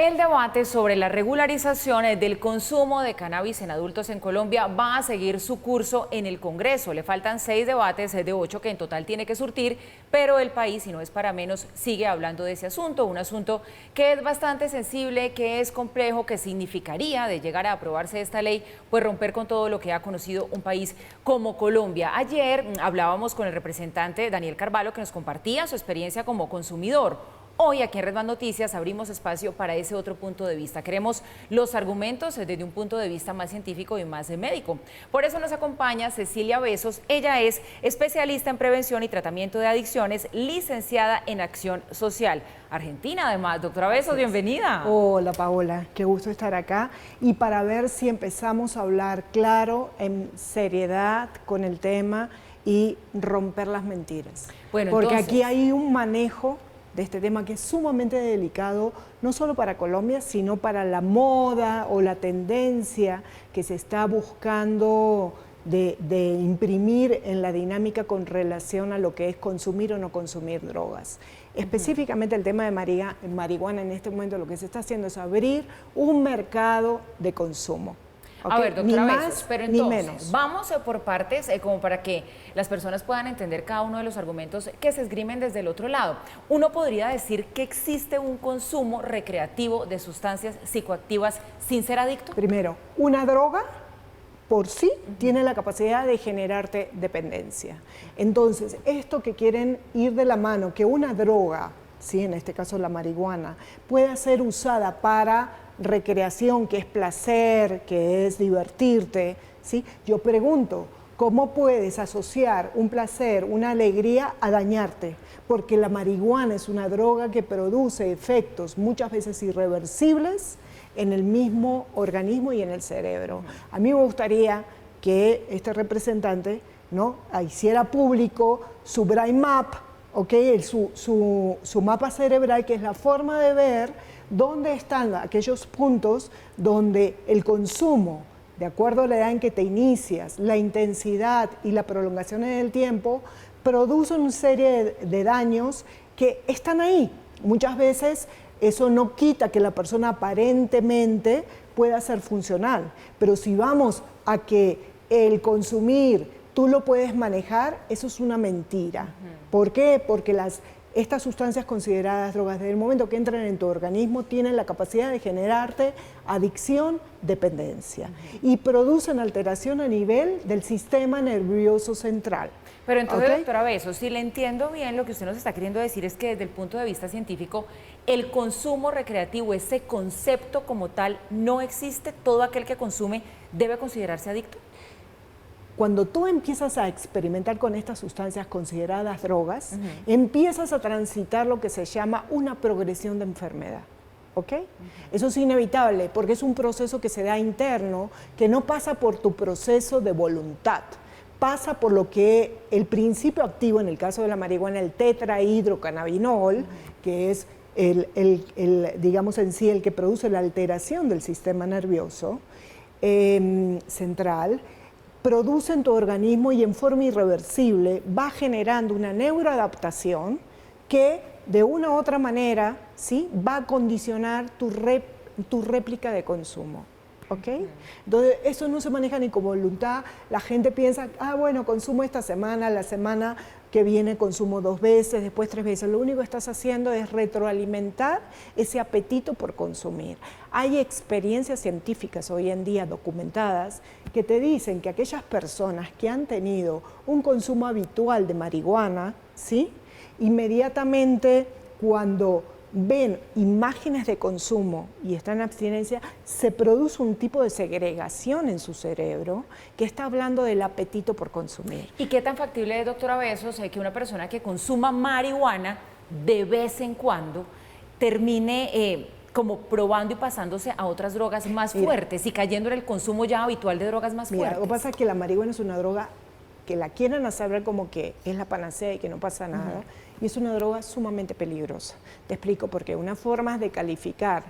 El debate sobre la regularización del consumo de cannabis en adultos en Colombia va a seguir su curso en el Congreso. Le faltan 6 debates de 8 que en total tiene que surtir, pero el país, y no es para menos, sigue hablando de ese asunto, un asunto que es bastante sensible, que es complejo, que significaría, de llegar a aprobarse esta ley, pues romper con todo lo que ha conocido un país como Colombia. Ayer hablábamos con el representante Daniel Carvalho, que nos compartía su experiencia como consumidor. Hoy aquí en Red Más Noticias abrimos espacio para ese otro punto de vista. Queremos los argumentos desde un punto de vista más científico y más médico. Por eso nos acompaña Cecilia Besos. Ella es especialista en prevención y tratamiento de adicciones, licenciada en acción social. Argentina, además. Doctora Besos, bienvenida. Hola, Paola. Qué gusto estar acá. Y para ver si empezamos a hablar claro, en seriedad con el tema y romper las mentiras. Bueno, porque entonces, aquí hay un manejo de este tema que es sumamente delicado, no solo para Colombia, sino para la moda o la tendencia que se está buscando de imprimir en la dinámica con relación a lo que es consumir o no consumir drogas. Específicamente el tema de marihuana en este momento lo que se está haciendo es abrir un mercado de consumo. ¿Okay? A ver, doctora Besos, pero entonces, ni menos. Vamos por partes, como para que las personas puedan entender cada uno de los argumentos que se esgrimen desde el otro lado. Uno podría decir que existe un consumo recreativo de sustancias psicoactivas sin ser adicto. Primero, una droga por sí tiene la capacidad de generarte dependencia. Entonces, esto que quieren ir de la mano, que una droga, sí, en este caso la marihuana, pueda ser usada para recreación, que es placer, que es divertirte, ¿sí? Yo pregunto, ¿cómo puedes asociar un placer, una alegría a dañarte? Porque la marihuana es una droga que produce efectos muchas veces irreversibles en el mismo organismo y en el cerebro. A mí me gustaría que este representante, ¿no?, hiciera público su brain map, ¿okay? Su mapa cerebral, que es la forma de ver dónde están aquellos puntos donde el consumo, de acuerdo a la edad en que te inicias, la intensidad y la prolongación en el tiempo, producen una serie de daños que están ahí. Muchas veces eso no quita que la persona aparentemente pueda ser funcional, pero si vamos a que el consumir tú lo puedes manejar, eso es una mentira. ¿Por qué? Porque estas sustancias consideradas drogas, desde el momento que entran en tu organismo, tienen la capacidad de generarte adicción, dependencia, y producen alteración a nivel del sistema nervioso central. Pero entonces, doctora Besos, si le entiendo bien, lo que usted nos está queriendo decir es que desde el punto de vista científico, el consumo recreativo, ese concepto como tal, no existe. Todo aquel que consume debe considerarse adicto. Cuando tú empiezas a experimentar con estas sustancias consideradas drogas, empiezas a transitar lo que se llama una progresión de enfermedad. ¿Ok? Eso es inevitable porque es un proceso que se da interno, que no pasa por tu proceso de voluntad, pasa por lo que el principio activo, en el caso de la marihuana, el tetrahidrocannabinol, que es digamos en sí el que produce la alteración del sistema nervioso central, produce en tu organismo y en forma irreversible va generando una neuroadaptación que de una u otra manera, ¿sí?, va a condicionar tu réplica de consumo. ¿Ok? Entonces, eso no se maneja ni con voluntad. La gente piensa, bueno, consumo esta semana, la semana que viene consumo 2 veces, después 3 veces. Lo único que estás haciendo es retroalimentar ese apetito por consumir. Hay experiencias científicas hoy en día documentadas que te dicen que aquellas personas que han tenido un consumo habitual de marihuana, ¿sí?, inmediatamente cuando ven imágenes de consumo y están en abstinencia, se produce un tipo de segregación en su cerebro que está hablando del apetito por consumir. ¿Y qué tan factible es, doctora Besos, que una persona que consuma marihuana de vez en cuando termine como probando y pasándose a otras drogas más fuertes y cayendo en el consumo ya habitual de drogas más fuertes? Lo que pasa es que la marihuana es una droga que la quieren hacer ver como que es la panacea y que no pasa nada, y es una droga sumamente peligrosa. Te explico por qué. Una forma de calificar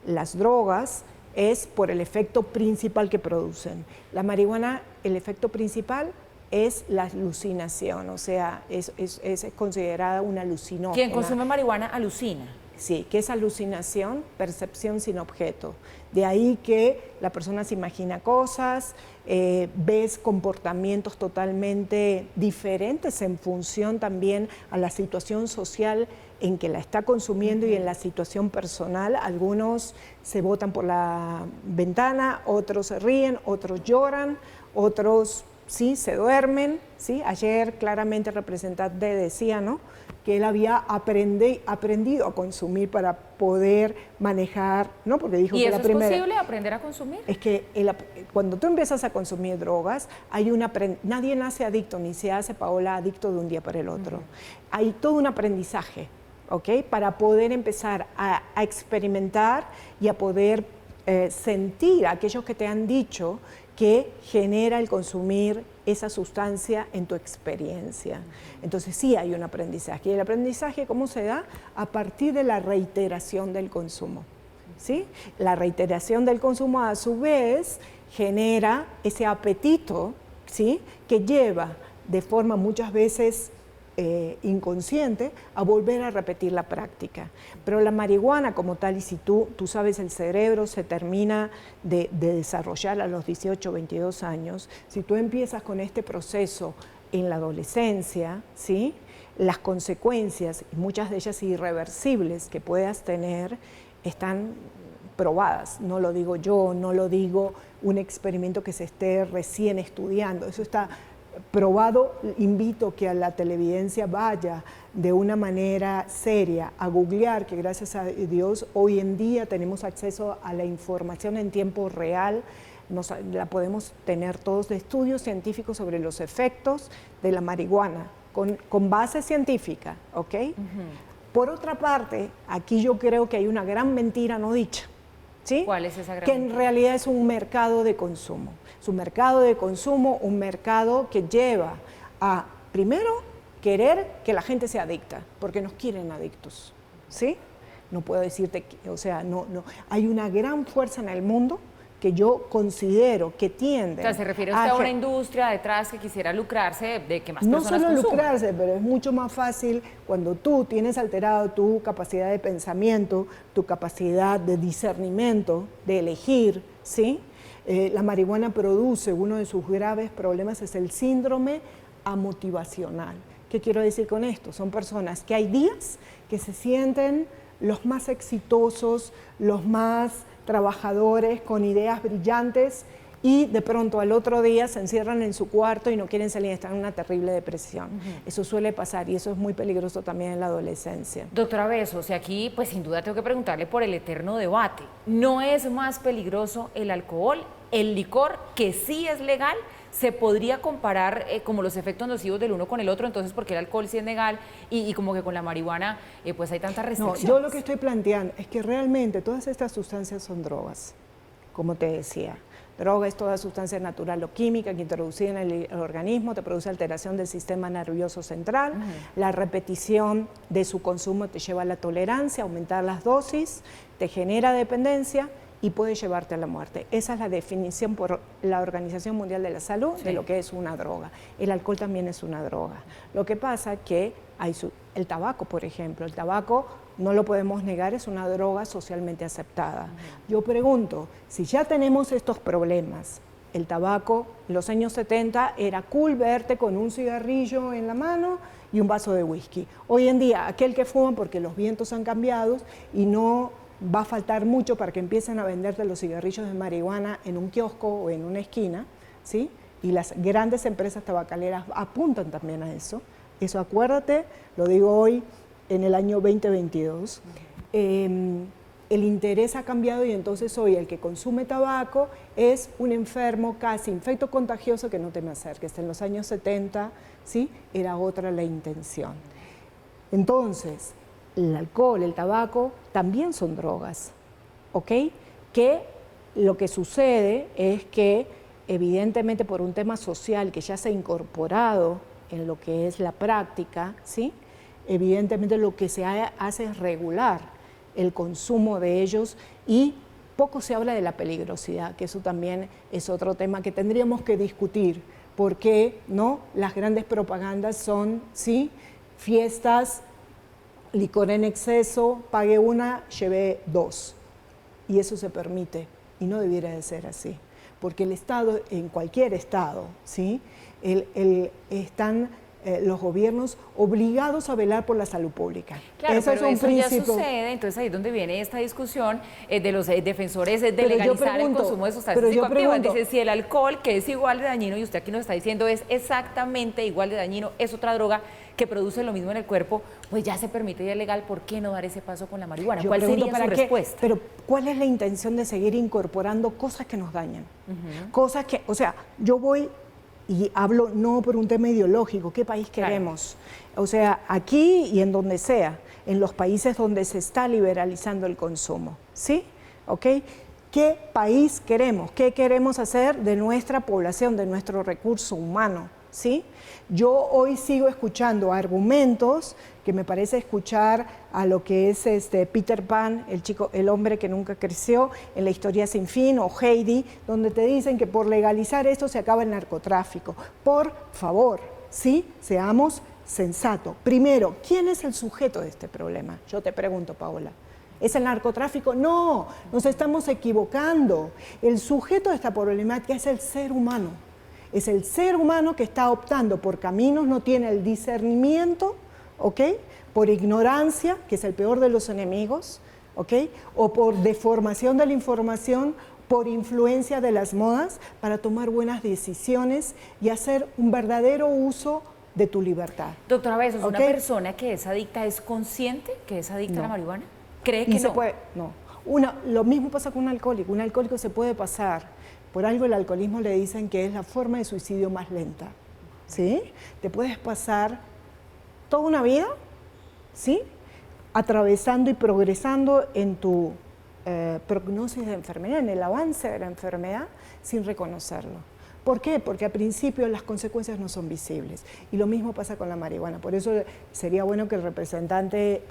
las drogas es por el efecto principal que producen. La marihuana, el efecto principal es la alucinación, o sea, es considerada una alucinógena. Quien consume marihuana alucina. Sí, que es alucinación, percepción sin objeto. De ahí que la persona se imagina cosas, ves comportamientos totalmente diferentes en función también a la situación social en que la está consumiendo y en la situación personal. Algunos se botan por la ventana, otros se ríen, otros lloran, otros sí se duermen. ¿Sí? Ayer claramente el representante decía, ¿no?, que él había aprendido a consumir para poder manejar, ¿no? Porque dijo ¿Y que eso la primera, es posible, aprender a consumir? es que cuando tú empiezas a consumir drogas, nadie nace adicto, ni se hace, Paola, adicto de un día para el otro. Hay todo un aprendizaje, ¿ok?, para poder empezar a experimentar y a poder sentir a aquellos que te han dicho que genera el consumir esa sustancia en tu experiencia. Entonces sí hay un aprendizaje. ¿Y el aprendizaje cómo se da? A partir de la reiteración del consumo. ¿Sí? La reiteración del consumo a su vez genera ese apetito, ¿sí?, que lleva de forma muchas veces inconsciente a volver a repetir la práctica. Pero la marihuana como tal, y si tú sabes, el cerebro se termina de desarrollar a los 18, 22 años, si tú empiezas con este proceso en la adolescencia, ¿sí?, las consecuencias, muchas de ellas irreversibles que puedas tener, están probadas. No lo digo yo, no lo digo un experimento que se esté recién estudiando, eso está probado. Invito que a la televidencia vaya de una manera seria a googlear, que gracias a Dios hoy en día tenemos acceso a la información en tiempo real, la podemos tener todos, de estudios científicos sobre los efectos de la marihuana, con base científica, ¿ok? Por otra parte, aquí yo creo que hay una gran mentira no dicha. ¿Sí? ¿Cuál es esa gran Que en mentira? realidad es un mercado de consumo. Es un mercado de consumo, un mercado que lleva a, primero, querer que la gente sea adicta, porque nos quieren adictos, ¿sí? No puedo decirte, o sea, no, hay una gran fuerza en el mundo que yo considero que tiende. O sea, ¿se refiere usted a una industria detrás que quisiera lucrarse de que más no personas solo consuman? lucrarse, pero es mucho más fácil cuando tú tienes alterado tu capacidad de pensamiento, tu capacidad de discernimiento, de elegir, ¿sí? La marihuana produce, uno de sus graves problemas es el síndrome amotivacional. ¿Qué quiero decir con esto? Son personas que hay días que se sienten los más exitosos, los más trabajadores, con ideas brillantes, y de pronto al otro día se encierran en su cuarto y no quieren salir, están en una terrible depresión. Eso suele pasar y eso es muy peligroso también en la adolescencia. Doctora Besos, y aquí pues sin duda tengo que preguntarle por el eterno debate. ¿No es más peligroso el alcohol, el licor, que sí es legal? ¿Se podría comparar como los efectos nocivos del uno con el otro? Entonces, ¿por qué el alcohol sí es legal y como que con la marihuana pues hay tantas restricciones? No, yo lo que estoy planteando es que realmente todas estas sustancias son drogas, como te decía. Droga es toda sustancia natural o química que introducida en el organismo te produce alteración del sistema nervioso central. La repetición de su consumo te lleva a la tolerancia, aumentar las dosis, te genera dependencia y puede llevarte a la muerte. Esa es la definición por la Organización Mundial de la Salud de lo que es una droga. El alcohol también es una droga. Lo que pasa que el tabaco, por ejemplo, el tabaco no lo podemos negar, es una droga socialmente aceptada. Yo pregunto, si ya tenemos estos problemas, el tabaco, en los años 70 era cool verte con un cigarrillo en la mano y un vaso de whisky. Hoy en día, aquel que fuma, porque los vientos han cambiado y no va a faltar mucho para que empiecen a venderte los cigarrillos de marihuana en un kiosco o en una esquina, ¿sí? Y las grandes empresas tabacaleras apuntan también a eso. Eso, acuérdate, lo digo hoy, en el año 2022, el interés ha cambiado y entonces hoy el que consume tabaco es un enfermo casi infecto contagioso que no te me acerques. En los años 70, ¿sí?, era otra la intención. Entonces, el alcohol, el tabaco también son drogas, ¿ok? Que lo que sucede es que evidentemente por un tema social que ya se ha incorporado en lo que es la práctica, ¿sí?, evidentemente lo que se hace es regular el consumo de ellos y poco se habla de la peligrosidad, que eso también es otro tema que tendríamos que discutir, porque ¿no? Las grandes propagandas son, ¿sí?, fiestas licor en exceso, pagué una, llevé dos. Y eso se permite, y no debiera de ser así. Porque el Estado, en cualquier Estado, ¿sí? Están los gobiernos obligados a velar por la salud pública. Claro, Eso pero es un eso principio. ya sucede, entonces ahí es donde viene esta discusión de los defensores de Pero yo legalizar pregunto, el consumo de sustancias pero yo psicoactivas. pregunto. Dice, si el alcohol, que es igual de dañino, y usted aquí nos está diciendo es exactamente igual de dañino, es otra droga que produce lo mismo en el cuerpo, pues ya se permite y es legal, ¿por qué no dar ese paso con la marihuana? Yo ¿Cuál pregunto, sería su ¿para qué? respuesta? Pero ¿cuál es la intención de seguir incorporando cosas que nos dañan? Cosas que, o sea, yo voy y hablo no por un tema ideológico, ¿qué país queremos? O sea, aquí y en donde sea, en los países donde se está liberalizando el consumo, ¿sí? ¿Ok? ¿Qué país queremos? ¿Qué queremos hacer de nuestra población, de nuestro recurso humano? ¿Sí? Yo hoy sigo escuchando argumentos que me parece escuchar a lo que es Peter Pan, el hombre que nunca creció, en La historia sin fin, o Heidi, donde te dicen que por legalizar esto se acaba el narcotráfico. Por favor, ¿sí? Seamos sensatos. Primero, ¿quién es el sujeto de este problema? Yo te pregunto, Paola. ¿Es el narcotráfico? No, nos estamos equivocando. El sujeto de esta problemática es el ser humano. Es el ser humano que está optando por caminos, no tiene el discernimiento, ¿ok? Por ignorancia, que es el peor de los enemigos, ¿ok? O por deformación de la información, por influencia de las modas, para tomar buenas decisiones y hacer un verdadero uso de tu libertad. Doctora Besos, ¿una ¿Okay? persona que es adicta es consciente que es adicta a la marihuana? ¿Cree Y que se no? puede, no. Lo mismo pasa con un alcohólico. Un alcohólico se puede pasar. Por algo el alcoholismo le dicen que es la forma de suicidio más lenta. ¿Sí? Te puedes pasar toda una vida, ¿sí? Atravesando y progresando en tu prognosis de enfermedad, en el avance de la enfermedad, sin reconocerlo. ¿Por qué? Porque al principio las consecuencias no son visibles. Y lo mismo pasa con la marihuana. Por eso sería bueno que el representante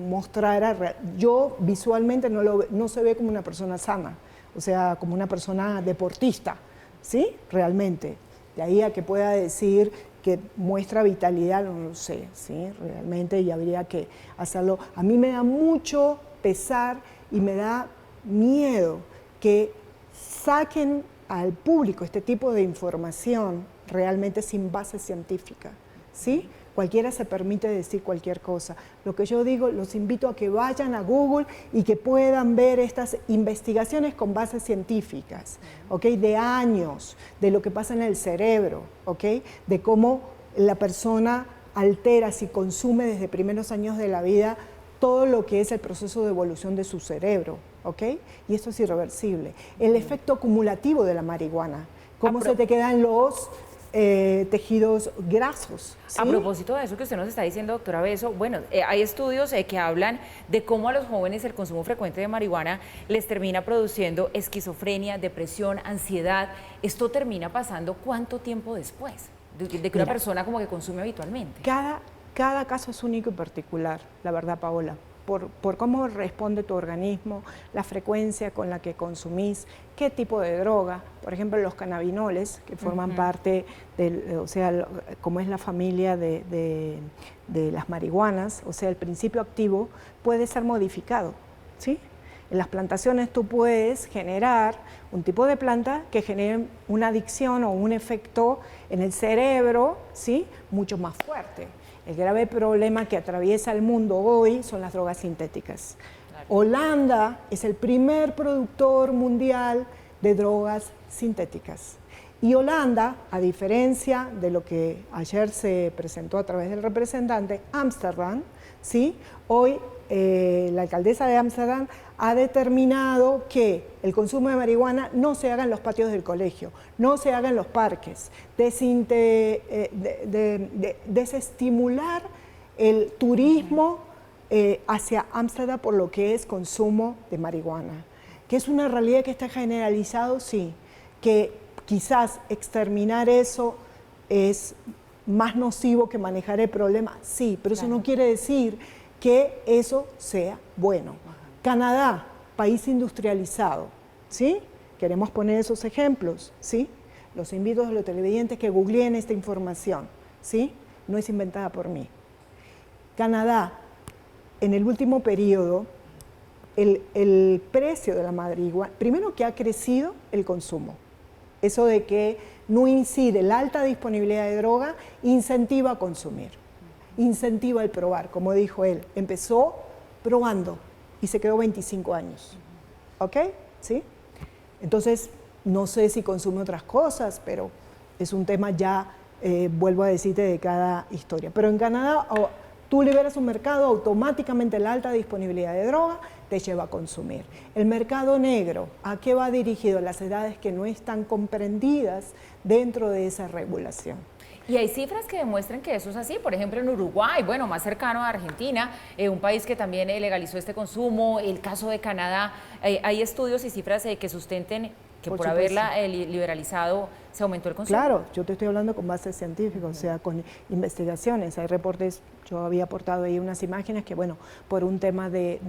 mostrara, yo visualmente no se ve como una persona sana, o sea, como una persona deportista, ¿sí? Realmente. De ahí a que pueda decir que muestra vitalidad, no lo sé, ¿sí? Realmente, y habría que hacerlo. A mí me da mucho pesar y me da miedo que saquen al público este tipo de información realmente sin base científica, ¿sí? Cualquiera se permite decir cualquier cosa. Lo que yo digo, los invito a que vayan a Google y que puedan ver estas investigaciones con bases científicas, ¿ok? De años, de lo que pasa en el cerebro, ¿ok? De cómo la persona altera, si consume desde primeros años de la vida, todo lo que es el proceso de evolución de su cerebro, ¿ok? Y esto es irreversible. El efecto acumulativo de la marihuana, cómo se te quedan los tejidos grasos. ¿Sí? A propósito de eso que usted nos está diciendo, doctora Beso, bueno, hay estudios que hablan de cómo a los jóvenes el consumo frecuente de marihuana les termina produciendo esquizofrenia, depresión, ansiedad. ¿Esto termina pasando cuánto tiempo después de que una persona como que consume habitualmente? Cada caso es único y particular, la verdad, Paola. Por cómo responde tu organismo, la frecuencia con la que consumís, qué tipo de droga, por ejemplo los cannabinoles, que forman parte o sea, como es la familia de las marihuanas, o sea, el principio activo puede ser modificado, ¿sí? En las plantaciones tú puedes generar un tipo de planta que genere una adicción o un efecto en el cerebro, ¿sí? Mucho más fuerte. El grave problema que atraviesa el mundo hoy son las drogas sintéticas. Claro. Holanda es el primer productor mundial de drogas sintéticas. Y Holanda, a diferencia de lo que ayer se presentó a través del representante, Ámsterdam, ¿sí? Hoy la alcaldesa de Ámsterdam ha determinado que el consumo de marihuana no se haga en los patios del colegio, no se haga en los parques, desestimular el turismo hacia Ámsterdam por lo que es consumo de marihuana, que es una realidad que está generalizado, sí, que quizás exterminar eso es más nocivo que manejar el problema, sí, pero eso no quiere decir que eso sea bueno. Canadá, país industrializado, ¿sí? Queremos poner esos ejemplos, ¿sí? Los invito a los televidentes que googleen esta información, ¿sí? No es inventada por mí. Canadá, en el último periodo, el precio de la marihuana, primero que ha crecido el consumo. Eso de que no incide, la alta disponibilidad de droga incentiva a consumir, incentiva el probar, como dijo él. Empezó probando y se quedó 25 años. ¿Ok? ¿Sí? Entonces, no sé si consume otras cosas, pero es un tema ya, vuelvo a decirte, de cada historia. Pero en Canadá, tú liberas un mercado, automáticamente la alta disponibilidad de droga te lleva a consumir. El mercado negro, ¿a qué va dirigido? Las edades que no están comprendidas dentro de esa regulación. Y hay cifras que demuestran que eso es así. Por ejemplo, en Uruguay, bueno, más cercano a Argentina, un país que también legalizó este consumo, el caso de Canadá, hay estudios y cifras que sustenten que por haberla liberalizado se aumentó el consumo. Claro, yo te estoy hablando con bases científicas, o sea, con investigaciones. Hay reportes, yo había aportado ahí unas imágenes que, bueno, por un tema de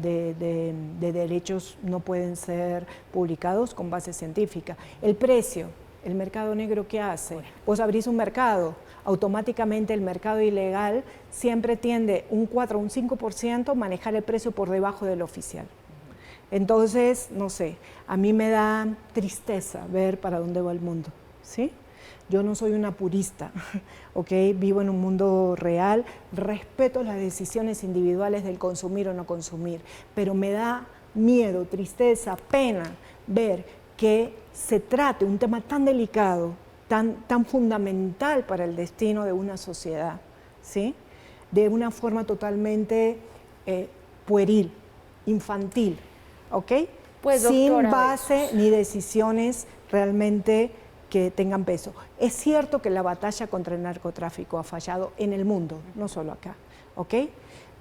derechos no pueden ser publicados con base científica. El precio, el mercado negro, ¿qué hace? Vos abrís un mercado, automáticamente el mercado ilegal siempre tiende un 4 o un 5% manejar el precio por debajo del oficial. Entonces, no sé, a mí me da tristeza ver para dónde va el mundo, ¿sí? Yo no soy una purista, ¿ok? Vivo en un mundo real, respeto las decisiones individuales del consumir o no consumir, pero me da miedo, tristeza, pena ver que se trate un tema tan delicado, tan fundamental para el destino de una sociedad, ¿sí? De una forma totalmente pueril, infantil, ¿ok? Pues, sin doctora, base ni decisiones realmente que tengan peso. Es cierto que la batalla contra el narcotráfico ha fallado en el mundo, no solo acá, ¿ok?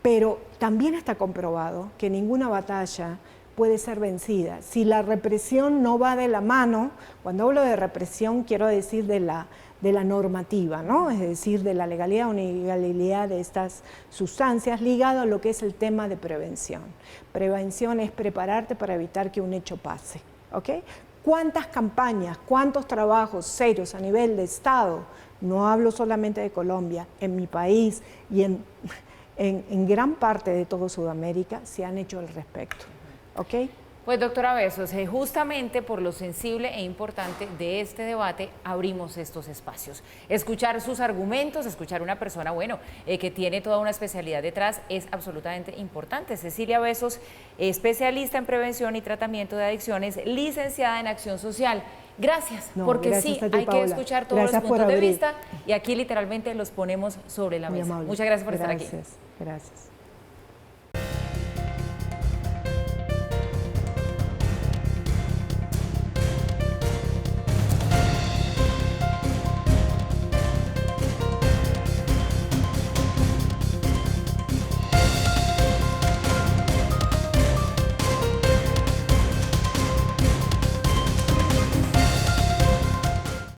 Pero también está comprobado que ninguna batalla puede ser vencida. Si la represión no va de la mano, cuando hablo de represión quiero decir de la normativa, ¿no? Es decir, de la legalidad o ilegalidad de estas sustancias, ligado a lo que es el tema de prevención. Prevención es prepararte para evitar que un hecho pase, ¿ok? ¿Cuántas campañas, cuántos trabajos serios a nivel de Estado, no hablo solamente de Colombia, en mi país y en gran parte de todo Sudamérica se han hecho al respecto, ¿ok? Pues doctora Besos, justamente por lo sensible e importante de este debate abrimos estos espacios. Escuchar sus argumentos, escuchar a una persona, bueno, que tiene toda una especialidad detrás es absolutamente importante. Cecilia Besos, especialista en prevención y tratamiento de adicciones, licenciada en acción social. Gracias, porque gracias sí, a ti, hay Paola. que escuchar todos Gracias los puntos por de abrir. vista y aquí literalmente los ponemos sobre la Muy mesa. amable. Muchas gracias por estar aquí. Gracias.